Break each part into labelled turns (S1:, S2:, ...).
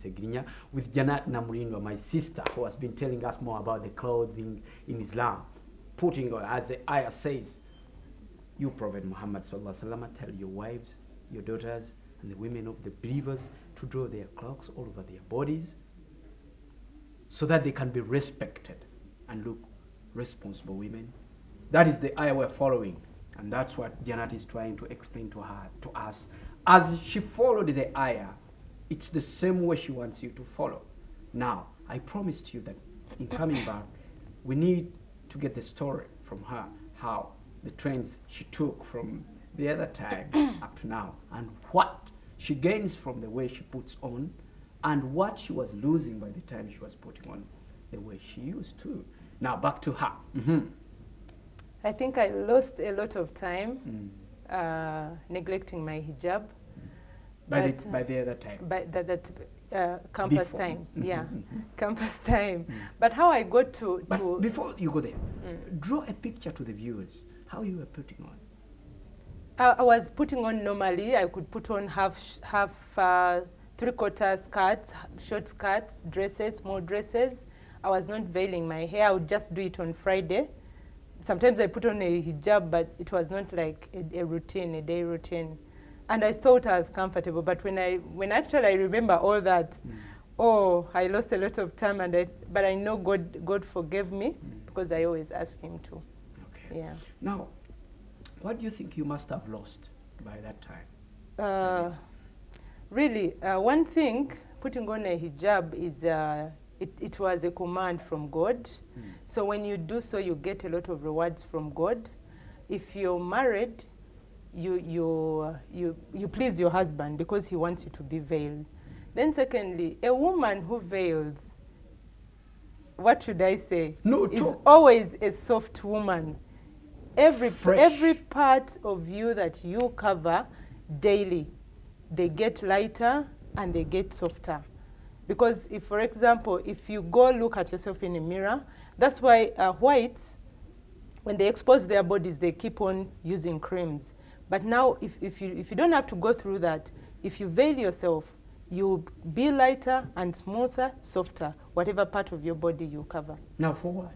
S1: in Segrinya with Janat Namurindo, my sister, who has been telling us more about the clothing in Islam. Putting on, as the ayah says, you Prophet Muhammad sallallahu alaihi wasallam, tell your wives, your daughters, and the women of the believers to draw their cloaks all over their bodies so that they can be respected and look responsible women. That is the ayah we're following, and that's what Janat is trying to explain to us. As she followed the ayah, it's the same way she wants you to follow. Now, I promised you that in coming back, we need to get the story from her, how the trends she took from the other time up to now, and what she gains from the way she puts on, and what she was losing by the time she was putting on the way she used to. Now, back to her.
S2: I think I lost a lot of time neglecting my hijab.
S1: By the other time?
S2: By that campus
S1: Before.
S2: time, yeah, campus time. But how I got to...
S1: But before you go there, draw a picture to the viewers, how you were putting on.
S2: I was putting on normally. I could put on half three-quarter skirts, short skirts, dresses, small dresses. I was not veiling my hair. I would just do it on Friday. Sometimes I put on a hijab, but it was not like a routine, a day routine. And I thought I was comfortable. But when actually I remember all that, oh, I lost a lot of time. But I know God forgave me because I always ask Him to.
S1: Okay.
S2: Yeah.
S1: Now, what do you think you must have lost by that time?
S2: Really, one thing, putting on a hijab is, it was a command from God. So when you do so, you get a lot of rewards from God. If you're married, you please your husband because he wants you to be veiled. Then secondly, a woman who veils, what should I say? Is always a soft woman. Every part of you that you cover daily, they get lighter and they get softer. Because if, for example, if you go look at yourself in a mirror, that's why whites, when they expose their bodies, they keep on using creams. But now, if you don't have to go through that, if you veil yourself, you'll be lighter and smoother, softer, whatever part of your body you cover.
S1: Now, for what?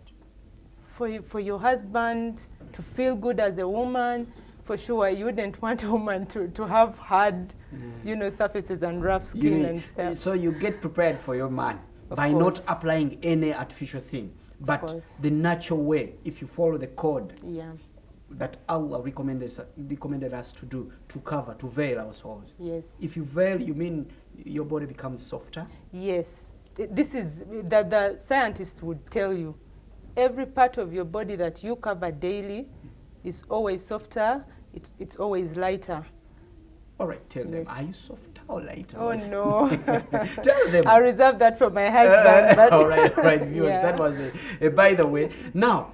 S2: For your husband to feel good as a woman. For sure, you wouldn't want a woman to have hard, surfaces and rough skin and stuff.
S1: So you get prepared for your man by not applying any artificial thing, but the natural way, if you follow the code that Allah recommended us to do, to cover, to veil ourselves.
S2: Yes.
S1: If you veil, you mean your body becomes softer?
S2: Yes. This is, the scientists would tell you, every part of your body that you cover daily is always softer, it's always lighter.
S1: All right, tell them, are you softer or lighter?
S2: Oh, no.
S1: Tell them.
S2: I'll reserve that for my husband. But
S1: all right, viewers, that was by the way. Now,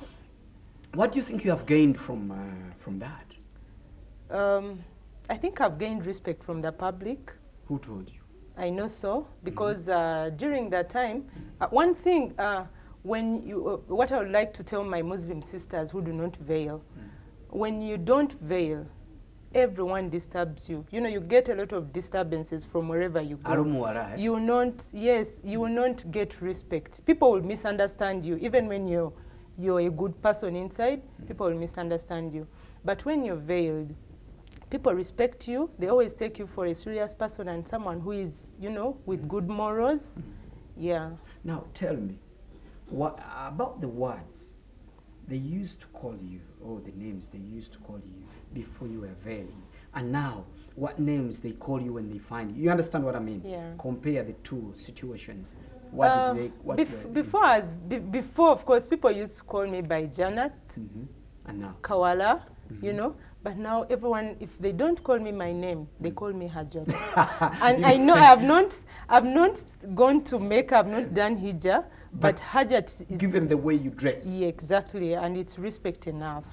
S1: what do you think you have gained from that?
S2: I think I've gained respect from the public.
S1: Who told you?
S2: I know so, because during that time, one thing, what I would like to tell my Muslim sisters who do not veil, when you don't veil, everyone disturbs you. You get a lot of disturbances from wherever you go. You will not get respect. People will misunderstand you. Even when you're a good person inside, people will misunderstand you. But when you're veiled, people respect you. They always take you for a serious person and someone who is, with good morals. Yeah. Now,
S1: tell me, what about the words they used to call you, or the names they used to call you before you were veiling, and now what names they call you when they find you? You understand what I mean?
S2: Yeah.
S1: Compare the two situations.
S2: Before, of course, people used to call me by Janet,
S1: and now
S2: Kawala, But now everyone, if they don't call me my name, they call me Hajat. And I know I've not gone to Mecca, I've not done hijab, but Hajat is...
S1: Given the way you dress.
S2: Yeah, exactly, and it's respect enough.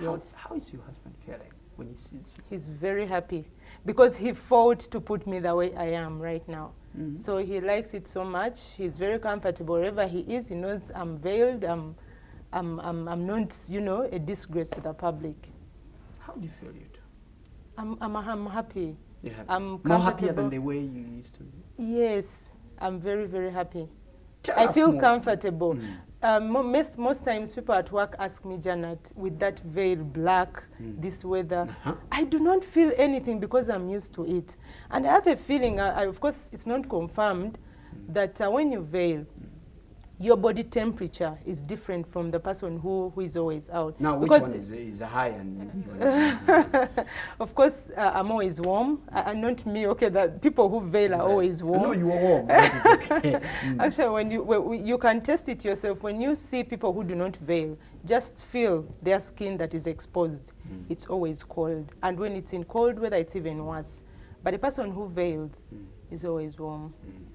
S1: Yes. How is your husband feeling when he sees you?
S2: He's very happy, because he fought to put me the way I am right now. So he likes it so much. He's very comfortable. Wherever he is, he knows I'm veiled, I'm not, a disgrace to the public.
S1: How do you feel you do?
S2: I'm happy. I'm
S1: more happier
S2: comfortable.
S1: than the way you used to be?
S2: Yes, I'm very, very happy.
S1: Tell
S2: I
S1: us
S2: feel
S1: more.
S2: comfortable. Most times people at work ask me, Janet, with that veil black, this weather, I do not feel anything because I'm used to it. And I have a feeling, of course it's not confirmed, that when you veil, your body temperature is different from the person who is always out.
S1: Now, which one is high and
S2: of course, I'm always warm. And not me, okay, that people who veil are always warm.
S1: No, you are warm. That is okay.
S2: Actually, you can test it yourself. When you see people who do not veil, just feel their skin that is exposed. It's always cold. And when it's in cold weather, it's even worse. But a person who veils is always warm.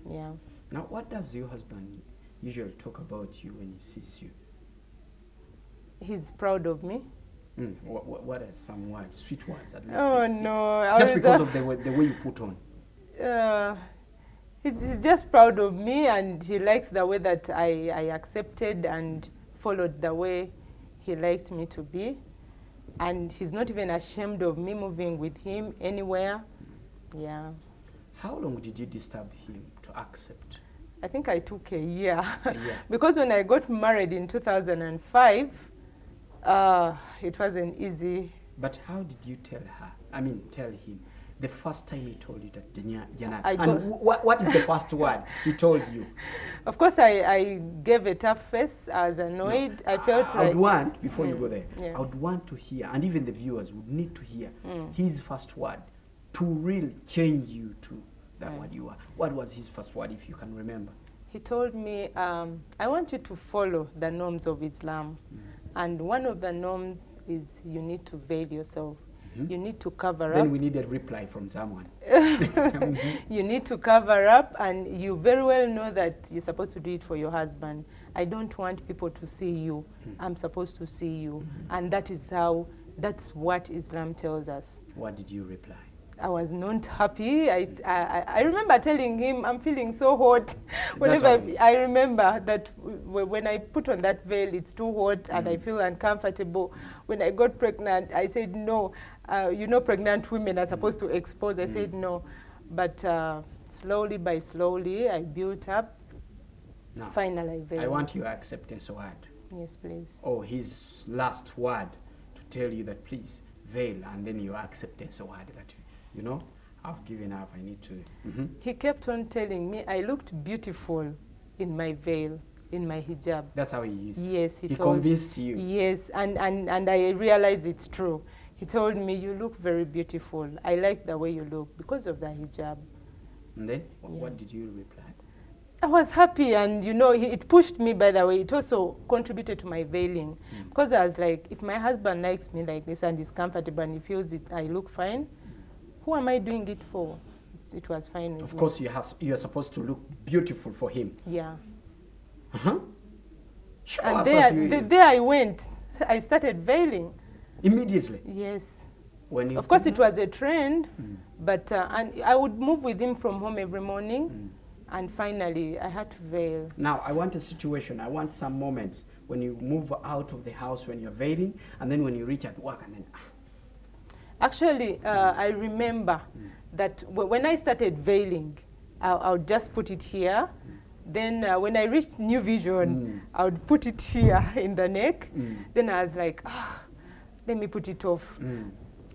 S2: Yeah.
S1: Now, what does your husband usually talk about you when he sees you?
S2: He's proud of me.
S1: What are some words, sweet words at least?
S2: Oh no!
S1: Just because of the way you put on.
S2: He's just proud of me, and he likes the way that I accepted and followed the way he liked me to be. And he's not even ashamed of me moving with him anywhere. Yeah. How
S1: long did you disturb him to accept?
S2: I think I took a year.
S1: Yeah.
S2: Because when I got married in 2005, it wasn't easy.
S1: But how did you tell him the first time he told you that Janet? What is the first word he told you?
S2: Of course, I gave a tough face. I was annoyed. No, I felt like...
S1: I would want, before you go there,
S2: yeah.
S1: I would want to hear, and even the viewers would need to hear his first word to really change you to that what you are. What was his first word, if you can remember?
S2: He told me, I want you to follow the norms of Islam. And one of the norms is you need to veil yourself. You need to cover up.
S1: Then we need a reply from someone.
S2: You need to cover up, and you very well know that you're supposed to do it for your husband. I don't want people to see you. I'm supposed to see you. And that's what Islam tells us.
S1: What did you reply?
S2: I was not happy. I remember telling him, I'm feeling so hot. Whenever I remember that when I put on that veil, it's too hot and I feel uncomfortable. When I got pregnant, I said no. You know, pregnant women are supposed to expose. I said no. But slowly by slowly, I built up.
S1: Now,
S2: finally, I veiled.
S1: I want your acceptance word.
S2: Yes, please.
S1: Oh, his last word to tell you that please veil, and then your acceptance word that you know, I've given up, I need to...
S2: He kept on telling me I looked beautiful in my veil, in my hijab.
S1: That's how he used it?
S2: Yes,
S1: he convinced you?
S2: Yes, and I realized it's true. He told me, you look very beautiful. I like the way you look because of the hijab.
S1: And then, what did you reply?
S2: I was happy, and you know, it pushed me, by the way. It also contributed to my veiling. Because I was like, if my husband likes me like this and is comfortable and he feels it, I look fine, who am I doing it for? It was fine with me.
S1: Of course, you're supposed to look beautiful for him.
S2: Yeah.
S1: Sure,
S2: and there I went. I started veiling.
S1: Immediately?
S2: Yes.
S1: When you
S2: of course, it was a trend, but and I would move with him from home every morning, and finally, I had to veil.
S1: Now, I want a situation. I want some moments when you move out of the house when you're veiling, and then when you reach at work, and then...
S2: Actually, I remember that when I started veiling, I would just put it here. Then when I reached New Vision, I would put it here in the neck. Then I was like, let me put it off.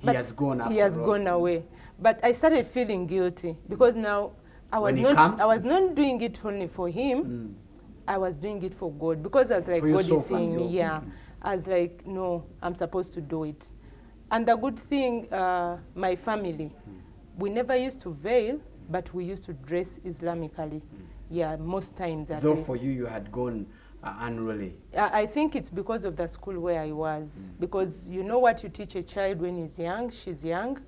S1: He has gone after
S2: He has gone away. But I started feeling guilty because now I was not doing it only for him. I was doing it for God, because I was like, God is seeing me. Yeah. I was like, no, I'm supposed to do it. And the good thing, my family, we never used to veil, but we used to dress Islamically. Yeah, most times at least.
S1: Though for you, you had gone annually.
S2: I think it's because of the school where I was. Because you know what you teach a child when he's young, she's young,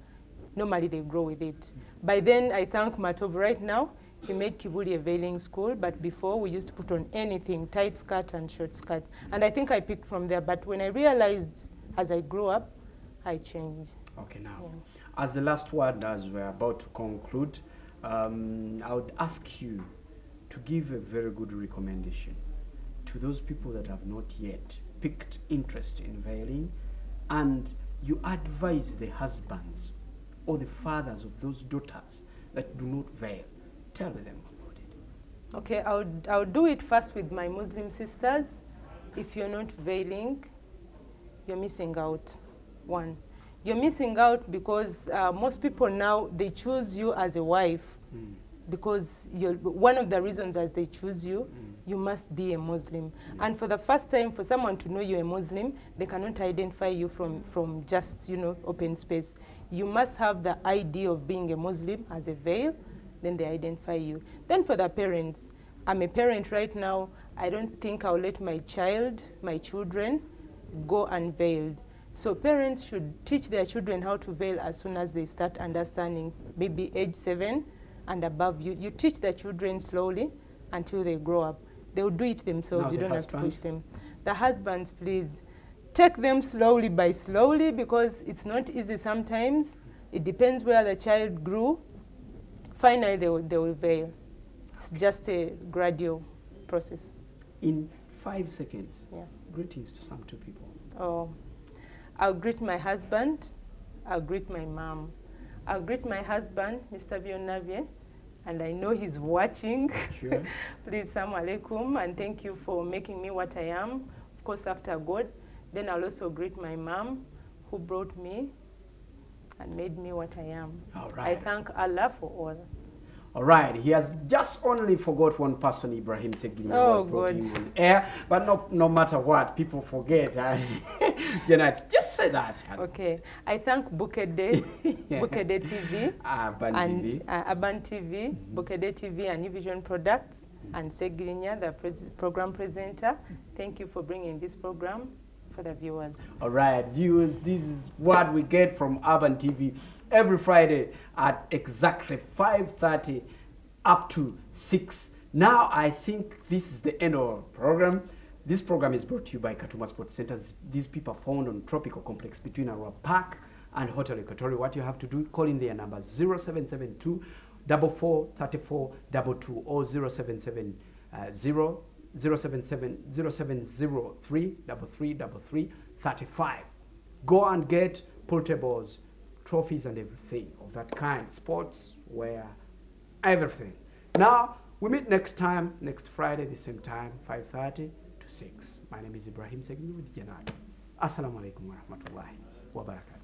S2: normally they grow with it. By then, I thank Matov right now. He made Kibuli a veiling school, but before we used to put on anything, tight skirt and short skirts. And I think I picked from there. But when I realized as I grew up, I changed.
S1: Okay, now, as the last word, as we're about to conclude, I would ask you to give a very good recommendation to those people that have not yet picked interest in veiling, and you advise the husbands or the fathers of those daughters that do not veil? Tell them about it.
S2: Okay, I'll do it first with my Muslim sisters. If you're not veiling, you're missing out. One, you're missing out because most people now, they choose you as a wife because one of the reasons as they choose you, you must be a Muslim. And for the first time, for someone to know you're a Muslim, they cannot identify you from just, open space. You must have the idea of being a Muslim as a veil, then they identify you. Then for the parents, I'm a parent right now. I don't think I'll let my children, go unveiled. So parents should teach their children how to veil as soon as they start understanding, maybe age 7 and above. You teach the children slowly until they grow up. They'll do it themselves.
S1: Now
S2: you don't have to push
S1: husbands?
S2: them. The husbands, please, take them slowly by slowly because it's not easy sometimes. It depends where the child grew. Finally, they will veil. It's just a gradual process.
S1: In 5 seconds,
S2: Yeah.
S1: greetings to some 2 people.
S2: Oh, I'll greet my husband. I'll greet my mom. I'll greet my husband, Mr. Bionavie, and I know he's watching.
S1: Sure.
S2: Please, Assalamu alaikum, and thank you for making me what I am, of course, after God. Then I'll also greet my mom, who brought me and made me what I am.
S1: All right.
S2: I thank Allah for all.
S1: All right, he has just only forgot one person, Ibrahim Segini,
S2: Oh,
S1: was brought
S2: God.
S1: in on air. But no matter what, people forget. Janet, just say that.
S2: Okay, I thank Bukede,
S1: Yeah.
S2: Bukede TV,
S1: Urban
S2: and
S1: TV.
S2: Urban TV, Bukede TV, and New Vision Products, and Segrinya, the program presenter. Thank you for bringing this program for the viewers.
S1: All right, viewers, this is what we get from Urban TV every Friday at exactly 5:30 up to 6. Now, I think this is the end of our program. This program is brought to you by Katuma Sports Center. These people are found on Tropical Complex between Arua Park and Hotel Equatorial. What you have to do, call in their number 0772 44 34 22 or 0770 0703 33 35. Go and get portables, trophies and everything of that kind, sports, wear, everything. Now, we meet next time, next Friday, the same time, 5:30 to 6. My name is Ibrahim Segni with Janat. Assalamu alaikum wa rahmatullahi wa barakatuh.